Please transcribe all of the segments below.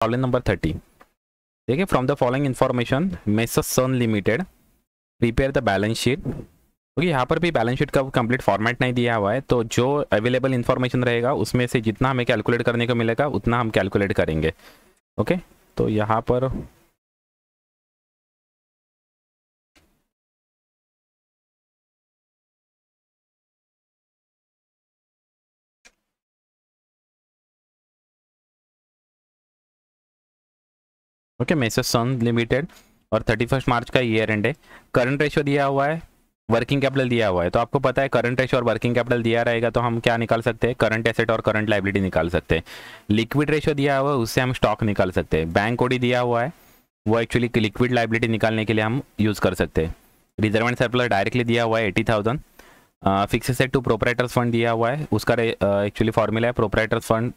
Problem number 30। देखिए, from the following information Messrs Sun limited prepare the balance sheet. क्योंकि यहाँ पर भी बैलेंस शीट का कंप्लीट फॉर्मेट नहीं दिया हुआ है, तो जो अवेलेबल इन्फॉर्मेशन रहेगा उसमें से जितना हमें कैलकुलेट करने को मिलेगा उतना हम कैलकुलेट करेंगे। ओके, तो यहाँ पर ओके, मेसर्स सन लिमिटेड और 31 मार्च का ईयर एंड है। करंट रेशियो दिया हुआ है, वर्किंग कैपिटल दिया हुआ है। तो आपको पता है करंट रेशियो और वर्किंग कैपिटल दिया रहेगा तो हम क्या निकाल सकते हैं, करंट एसेट और करंट लायबिलिटी निकाल सकते हैं। लिक्विड रेशियो दिया हुआ है, उससे हम स्टॉक निकाल सकते हैं। बैंक ओडी दिया हुआ है, वो एक्चुअली लिक्विड लायबिलिटी निकालने के लिए हम यूज़ कर सकते हैं। रिजर्व एंड सरप्लस डायरेक्टली दिया हुआ है 80,000। Fix asset to proprietors fund दिया हुआ है, उसका एक्चुअली फॉर्मूला है proprietors fund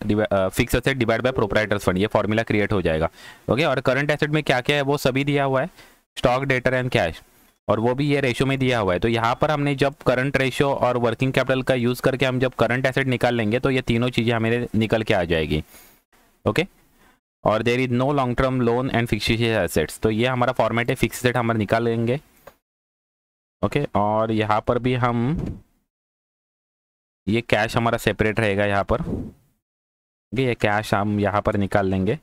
fix asset divide by proprietors fund, ये फॉर्मूला क्रिएट हो जाएगा। ओके, और करंट एसेट में क्या क्या है वो सभी दिया हुआ है, स्टॉक, डेटर एंड कैश, और वो भी ये रेशियो में दिया हुआ है। तो यहाँ पर हमने जब करंट रेशियो और वर्किंग कैपिटल का यूज़ करके हम जब करंट एसेट निकाल लेंगे तो ये तीनों चीज़ें हमें निकल के आ जाएगी। ओके, और there is no long term loan and fixed assets, तो ये हमारा फॉर्मेट है, फिक्स एसेट हमारे निकाल लेंगे। ओके, और यहाँ पर भी हम ये कैश हमारा सेपरेट रहेगा यहाँ पर। ये कैश हम यहाँ पर निकाल लेंगे।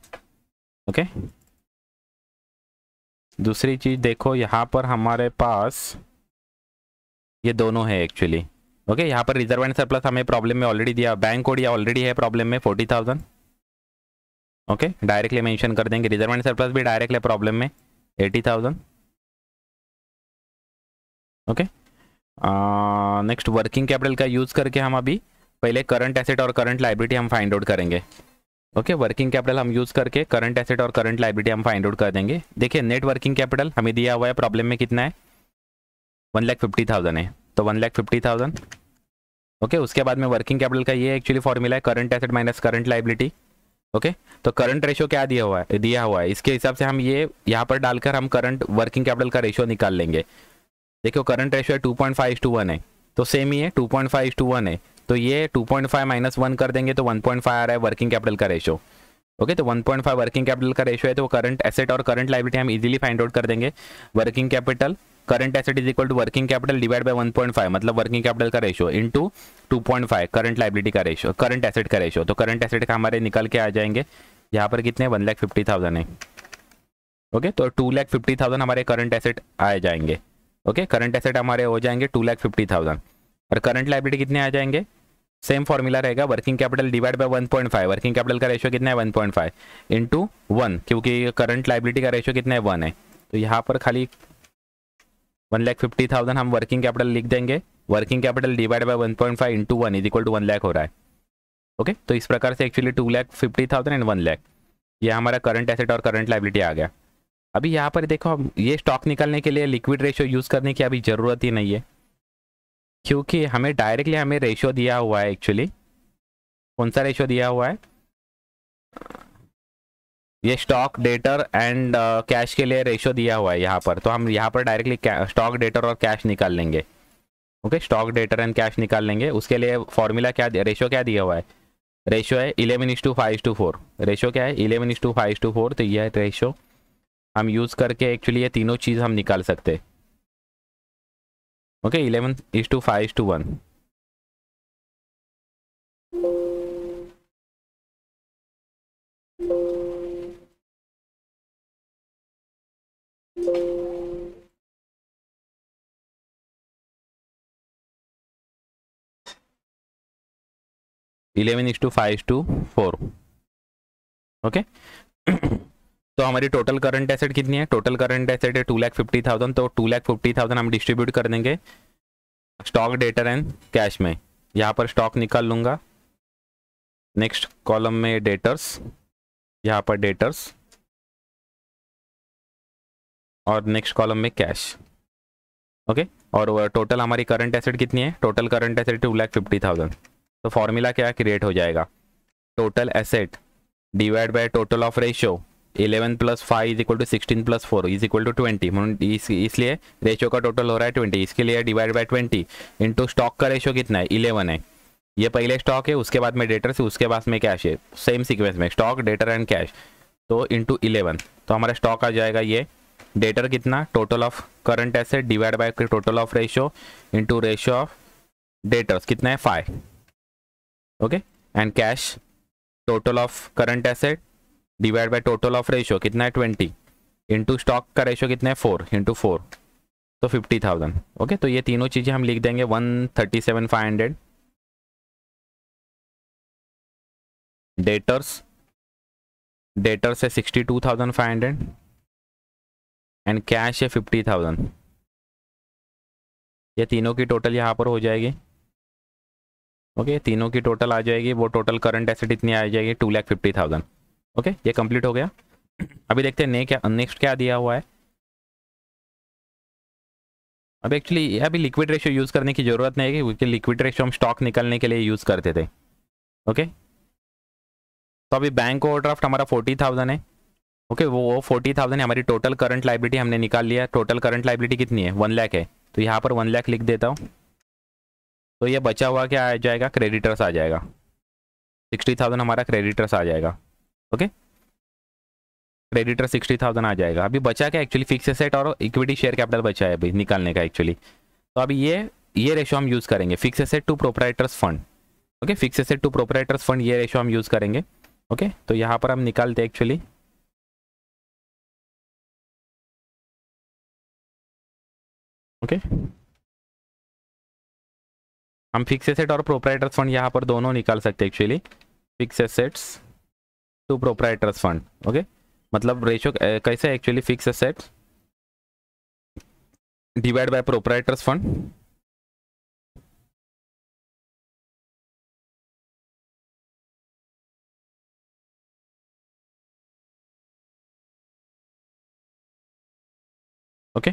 ओके, दूसरी चीज़ देखो, यहाँ पर हमारे पास ये दोनों है एक्चुअली। ओके, यहाँ पर रिजर्व एंड सरप्लस हमें प्रॉब्लम में ऑलरेडी दिया, बैंक कोड या ऑलरेडी है प्रॉब्लम में 40,000। ओके, डायरेक्टली मेंशन कर देंगे। रिजर्व एंड सरप्लस भी डायरेक्टली प्रॉब्लम में 80,000। ओके, नेक्स्ट वर्किंग कैपिटल का यूज़ करके हम अभी पहले करंट एसेट और करंट लायबिलिटी हम फाइंड आउट करेंगे। ओके, वर्किंग कैपिटल हम यूज़ करके करंट एसेट और करंट लायबिलिटी हम फाइंड आउट कर देंगे। देखिए, नेट वर्किंग कैपिटल हमें दिया हुआ है प्रॉब्लम में कितना है, 1,50,000 है, तो 1,50,000। ओके, उसके बाद में वर्किंग कैपिटल का ये एक्चुअली फॉर्मूला है current asset minus current liability. Okay, तो करंट रेशियो क्या दिया हुआ है इसके हिसाब से हम ये यहाँ पर डालकर हम करंट वर्किंग कैपिटल का रेशियो निकाल लेंगे। देखो, करंट रेशियो 2.5:1 है, तो सेम ही है, 2.5:1 है, तो ये 2.5 माइनस 1 कर देंगे तो 1.5 आ रहा है वर्किंग कैपिटल का रेशियो। ओके, तो 1.5 वर्किंग कैपिटल का रेशियो है, तो करंट एसेट और करंट लायबिलिटी हम इजीली फाइंड आउट कर देंगे। Working capital current asset is equal to working capital divide by 1.5, मतलब वर्किंग कैपिटल का रेशियो इनटू 2.5 करंट लायबिलिटी का रेशियो, करंट एसेट का रेशियो। तो करंट एसेट का हमारे निकल के आ जाएंगे यहाँ पर कितने, 1,50,000 है। ओके, तो 2,50,000 हमारे करंट एसेट आ जाएंगे। ओके, करंट एसेट हमारे हो जाएंगे 2,50,000, और करंट लायबिलिटी कितने आ जाएंगे, सेम फॉर्मूला रहेगा, working capital divide by 1.5, working capital का रेशियो कितना है 1.5 इंटू 1, क्योंकि करंट लायबिलिटी का रेशियो कितना है 1 है, तो यहाँ पर खाली 1,50,000 हम वर्किंग कैपिटल लिख देंगे। Working capital divide by 1.5 into 1 is equal to 1 lakh हो रहा है। ओके, तो इस प्रकार से एक्चुअली 2,50,000 एंड 1 लाख, ये हमारा करंट एसेट और करंट लायबिलिटी आ गया। अभी यहाँ पर देखो, ये स्टॉक निकालने के लिए लिक्विड रेशियो यूज़ करने की अभी ज़रूरत ही नहीं है, क्योंकि हमें डायरेक्टली हमें रेशियो दिया हुआ है। एक्चुअली कौन सा रेशियो दिया हुआ है, ये स्टॉक, डेटर एंड कैश के लिए रेशियो दिया हुआ है यहाँ पर, तो हम यहाँ पर डायरेक्टली स्टॉक, डेटर और कैश निकाल लेंगे। Okay, stock, debtor and cash निकाल लेंगे। उसके लिए फॉर्मूला क्या, रेशियो क्या दिया हुआ है, रेशियो है 11:5:4। रेशियो क्या है 11:5:4, तो यह रेशियो हम यूज़ करके एक्चुअली ये तीनों चीज़ हम निकाल सकते हैं। ओके, 11:5:1। ओके, तो हमारी टोटल करंट एसेट कितनी है, टोटल करंट एसेट है 2,50,000, तो 2,50,000 हम डिस्ट्रीब्यूट कर देंगे स्टॉक, डेटर एंड कैश में। यहाँ पर स्टॉक निकाल लूँगा, नेक्स्ट कॉलम में डेटर्स, यहाँ पर डेटर्स, और नेक्स्ट कॉलम में कैश। ओके, और टोटल हमारी करंट एसेट कितनी है, टोटल करंट एसेट 2,50,000, तो फॉर्मूला क्या क्रिएट हो जाएगा, total asset divide by total of ratio 11 + 5 is equal to 16 + 4 is equal to 20, इसलिए रेशियो का टोटल हो रहा है 20, इसके लिए डिवाइड बाय 20 इंटू स्टॉक का रेशियो कितना है 11 है, ये पहले स्टॉक है, उसके बाद में डेटर से, उसके बाद में कैश है, सेम सीक्वेंस में स्टॉक, डेटर एंड कैश। तो इंटू 11, तो हमारा स्टॉक आ जाएगा ये। डेटर कितना, total of current asset divide by total of ratio into ratio of debtors कितना है 5। Okay, and cash total of current asset divide by total of ratio कितना है 20 इंटू स्टॉक का रेशो कितना है 4 इंटू 4, तो 50,000। ओके, तो ये तीनों चीज़ें हम लिख देंगे 137,500। डेटर्स है 62,500 एंड कैश है 50,000। ये तीनों की टोटल यहाँ पर हो जाएगी। ओके, तीनों की टोटल आ जाएगी, वो टोटल करंट एसेट इतनी आ जाएगी 2,50,000। ओके, ये कंप्लीट हो गया। अभी देखते हैं नेक्स्ट क्या दिया हुआ है। अब एक्चुअली अभी लिक्विड रेशियो यूज़ करने की ज़रूरत नहीं है क्योंकि लिक्विड रेशियो हम स्टॉक निकलने के लिए यूज़ करते थे। ओके, तो अभी बैंक ओवरड्राफ्ट हमारा 40,000 है। ओके, वो 40,000 है, हमारी टोटल करंट लाइबिलिटी हमने निकाल लिया। टोटल करंट लाइबिलिटी कितनी है 1 लाख है, तो यहाँ पर 1 लाख लिख देता हूँ। तो ये बचा हुआ क्या आ जाएगा, क्रेडिटर्स आ जाएगा। 60,000 हमारा क्रेडिटर्स आ जाएगा। ओके, क्रेडिटर 60,000 आ जाएगा। अभी बचा क्या एक्चुअली, फिक्स एसेट और इक्विटी शेयर कैपिटल बचा है अभी निकालने का एक्चुअली। तो अभी ये रेशो हम यूज़ करेंगे, fix asset to proprietors fund. Okay, fix asset to proprietors fund, ये रेशो हम यूज़ करेंगे। ओके, तो यहाँ पर हम निकालते एक्चुअली। ओके, हम फिक्स एसेट और प्रोप्राइटर्स फंड यहाँ पर दोनों निकाल सकते हैं actually. Fix assets to proprietors fund. Okay, मतलब रेशो कैसे actually, fix assets divide by proprietors fund okay.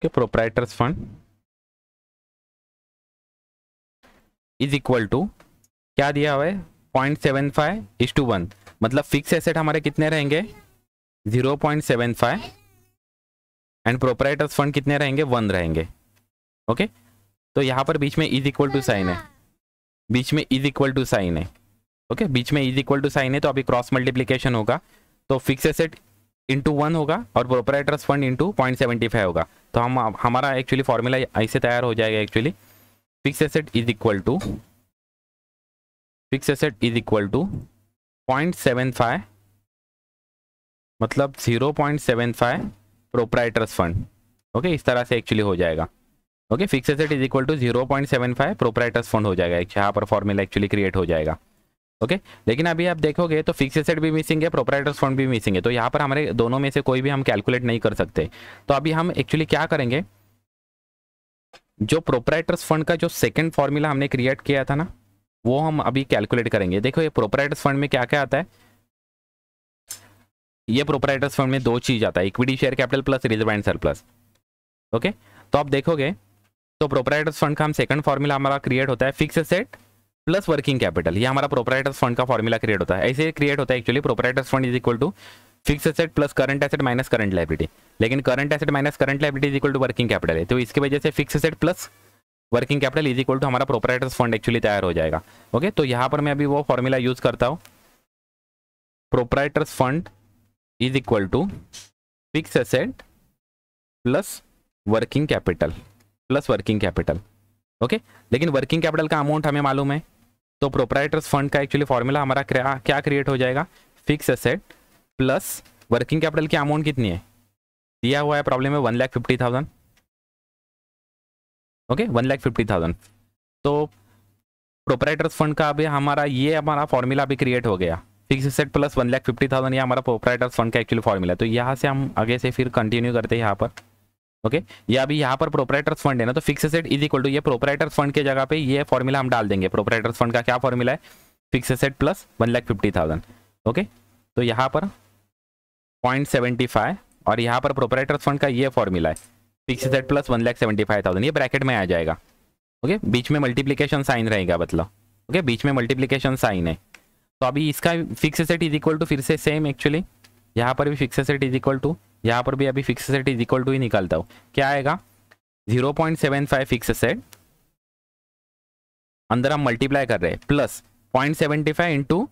Proprietors fund is equal to क्या दिया हुआ है 0.75:1, मतलब फिक्स एसेट हमारे कितने रहेंगे 0.75 एंड प्रोप्राइटर्स फंड कितने रहेंगे 1 रहेंगे। ओके, तो यहाँ पर बीच में इज इक्वल टू साइन है, बीच में इज इक्वल टू साइन है। ओके, बीच में इज इक्वल टू साइन है, तो अभी क्रॉस मल्टीप्लीकेशन होगा, तो फिक्स एसेट इंटू 1 होगा और प्रोप्राइटर्स फंड इंटू 0.75 होगा। तो हमारा एक्चुअली फॉर्मूला ऐसे तैयार हो जाएगा actually, fix asset is equal to 0.75 मतलब 0.75 प्रोप्राइटर्स फंड। ओके, इस तरह से एक्चुअली हो जाएगा। Okay, fix asset is equal to 0.75 proprietors fund हो जाएगा, यहाँ पर फॉर्मूला एक्चुअली क्रिएट हो जाएगा। ओके, लेकिन अभी आप देखोगे तो फिक्स एसेट भी मिसिंग है, प्रोप्राइटर्स फंड भी मिसिंग है, तो यहाँ पर हमारे दोनों में से कोई भी हम कैलकुलेट नहीं कर सकते। तो अभी हम एक्चुअली क्या करेंगे, जो प्रोप्राइटर्स फंड का जो सेकंड फॉर्मूला हमने क्रिएट किया था ना, वो हम अभी कैलकुलेट करेंगे। देखो ये प्रोप्राइटर्स फंड में क्या क्या आता है, ये प्रोप्राइटर्स फंड में 2 चीज आता है, equity share capital plus reserve and surplus. Okay, तो आप देखोगे तो प्रोप्राइटर्स फंड का हम सेकंड फॉर्मूला हमारा क्रिएट होता है fix asset plus working capital, ये हमारा प्रोप्राइटर्स फंड का फॉर्मूला क्रिएट होता है। ऐसे क्रिएट होता है actually, proprietors fund is equal to fix asset plus current asset minus current liability, लेकिन current asset minus current liability is equal to working capital है, तो इसकी वजह से fix asset plus working capital is equal to हमारा proprietors fund actually तैयार हो जाएगा। ओके, तो यहाँ पर मैं अभी वो फॉर्मूला यूज करता हूँ, proprietors fund is equal to fix asset plus working capital. Okay, लेकिन वर्किंग कैपिटल का अमाउंट हमें मालूम है, तो प्रोप्राइटर्स फंड का एक्चुअली फॉर्मूला हमारा क्या क्रिएट हो जाएगा, fix asset plus working capital की अमाउंट कितनी है दिया हुआ है प्रॉब्लम में 1,50,000। ओके, 1,50,000, तो प्रोप्राइटर्स फंड का अभी हमारा फॉर्मूला अभी क्रिएट हो गया, फिक्स एसेट प्लस 1,50,000, ये हमारा प्रोप्राइटर्स फंड का एक्चुअली फॉर्मूला है। तो यहाँ से हम आगे से फिर कंटिन्यू करते हैं यहाँ पर। ओके, ये अभी यहाँ पर प्रोप्राइटर्स फंड है ना, तो fix asset is equal to ये प्रोप्राइटर्स फंड के जगह पे ये फॉर्मूला हम डाल देंगे। प्रोप्राइटर्स फंड का क्या फॉर्मूला है, फिक्स एसेट प्लस 1,50,000। ओके, तो यहाँ पर 0.75 और यहाँ पर प्रोप्राइटर्स फंड का ये फॉर्मूला है फिक्स एसेट प्लस 1,75,000, ये ब्रैकेट में आ जाएगा। ओके, बीच में मल्टीप्लीकेशन साइन रहेगा मतलब। ओके, बीच में मल्टीप्लीकेशन साइन है, तो अभी इसका fix asset is equal to फिर से सेम एक्चुअली, यहाँ पर भी fix asset is equal to, यहाँ पर भी अभी fix asset is equal to ही निकालता हूँ। क्या आएगा 0.75 फिक्स एसेट अंदर हम मल्टीप्लाई कर रहे हैं, प्लस 0.75 इंटू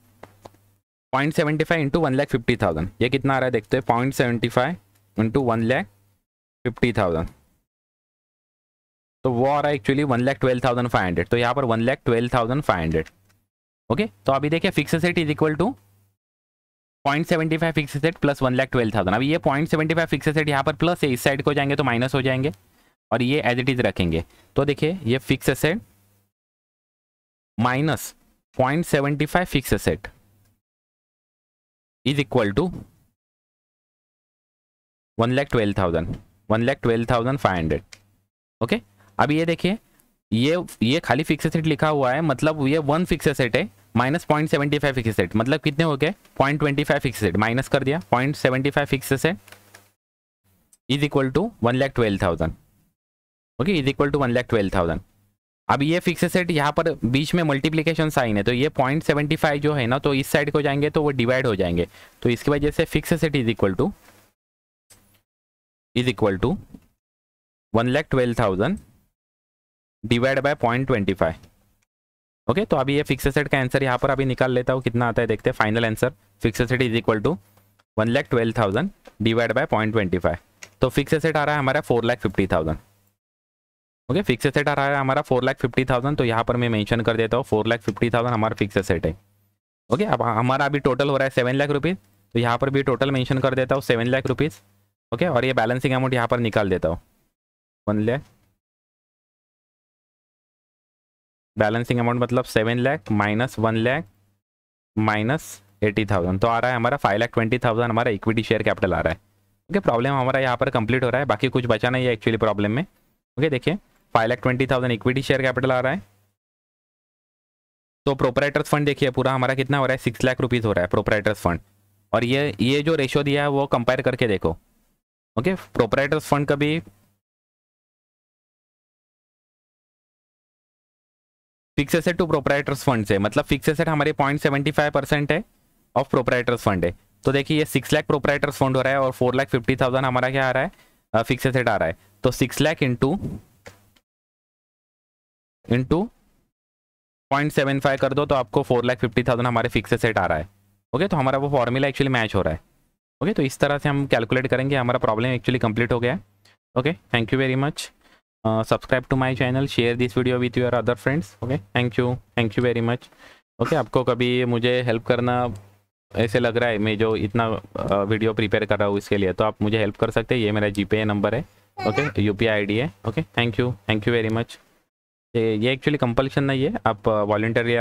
0.75 इंटू 1,50,000, ये कितना आ रहा है देखते हैं, 0.75 इंटू 1,50,000, तो वो आ रहा है एक्चुअली 1,12,500, तो यहाँ पर 1,12,500। ओके, तो अभी देखिए fix asset is equal to 0.75 fix asset plus 1,12,000। अभी ये 0.75 फिक्स एसेट यहाँ पर प्लस है, इस साइड को जाएंगे तो माइनस हो जाएंगे, और ये एज इट इज रखेंगे। तो देखिए ये fix asset minus 0.75 fix asset is equal to 1,12,500। Okay, अब ये देखिए ये खाली फिक्स एसेट लिखा हुआ है, मतलब ये 1 फिक्स एसेट है माइनस 0.75 फिक्स एसेट, मतलब कितने हो गए 0.25 फिक्स एसेट, माइनस कर दिया 0.75 fix asset is equal to 1,12,000। Okay, is equal to 1,12,000। अब ये फिक्स एसेट यहाँ पर बीच में मल्टीप्लिकेशन साइन है, तो ये 0.75 जो है ना, तो इस साइड को जाएंगे तो वो डिवाइड हो जाएंगे, तो इसकी वजह से fix asset is equal to 1,12,000 divide by 0.25। Okay, तो अभी ये फिक्स एसेट का आंसर यहाँ पर अभी निकाल लेता हूँ, कितना आता है देखते हैं। Final answer fix asset is equal to 1,12,000 divide by 0.25, तो फिक्स एसेट आ रहा है हमारा 4,50,000। ओके, फिक्स एसेट आ रहा है हमारा 4,50,000, तो यहाँ पर मैं मेंशन कर देता हूँ 4,50,000 हमारा फिक्स एसेट है। ओके, अब हमारा अभी टोटल हो रहा है 7 लाख रुपीज़, तो यहाँ पर भी टोटल मेंशन कर देता हूँ 7 लाख रुपीज़। ओके, और ये बैलेंसिंग अमाउंट यहाँ पर निकाल देता हूँ 1 लाख, बैलेंसिंग अमाउंट मतलब 7 लाख माइनस 1 लाख माइनस 80,000, तो आ रहा है हमारा 5,20,000 हमारा इक्विटी शेयर कैपिटल आ रहा है। ओके, प्रॉब्लम हमारा यहाँ पर कंप्लीट हो रहा है, बाकी कुछ बचा नहीं है एक्चुअली प्रॉब्लम में। ओके, देखिए 5,20,000 इक्विटी शेयर कैपिटल आ रहा है, तो प्रोपराइटर्स फंड देखिए पूरा हमारा कितना हो रहा है 6 लाख रुपीज़ हो रहा है प्रोपराइटर्स फंड, और ये जो रेशियो दिया है वो कंपेयर करके देखो। ओके, प्रोपराइटर्स फंड का भी fix asset to proprietors fund से, मतलब फिक्स एसेट हमारे 0.75% है ऑफ प्रोपराइटर्स फंड है, तो देखिए ये 6 लाख प्रोपराइटर्स फंड हो रहा है और 4,50,000 हमारा क्या आ रहा है फिक्स एसेट आ रहा है, तो 6 लाख इंटू 0.75 कर दो तो आपको 4,50,000 हमारे फिक्स एसेट आ रहा है। ओके, तो हमारा वो फॉर्मूला एक्चुअली मैच हो रहा है। ओके, तो इस तरह से हम कैलकुलेट करेंगे, हमारा प्रॉब्लम एक्चुअली कंप्लीट हो गया है। Okay, thank you very much, subscribe to my channel, share this video with your other friends. Okay, thank you very much. Okay, आपको कभी मुझे हेल्प करना ऐसे लग रहा है, मैं जो इतना वीडियो प्रिपेयर कर रहा हूँ इसके लिए, तो आप मुझे हेल्प कर सकते हैं, ये मेरा जीपे नंबर है। ओके, यूपीआई आईडी है। Okay, thank you very much. ये एक्चुअली कंपल्शन नहीं है, आप वॉलंटरी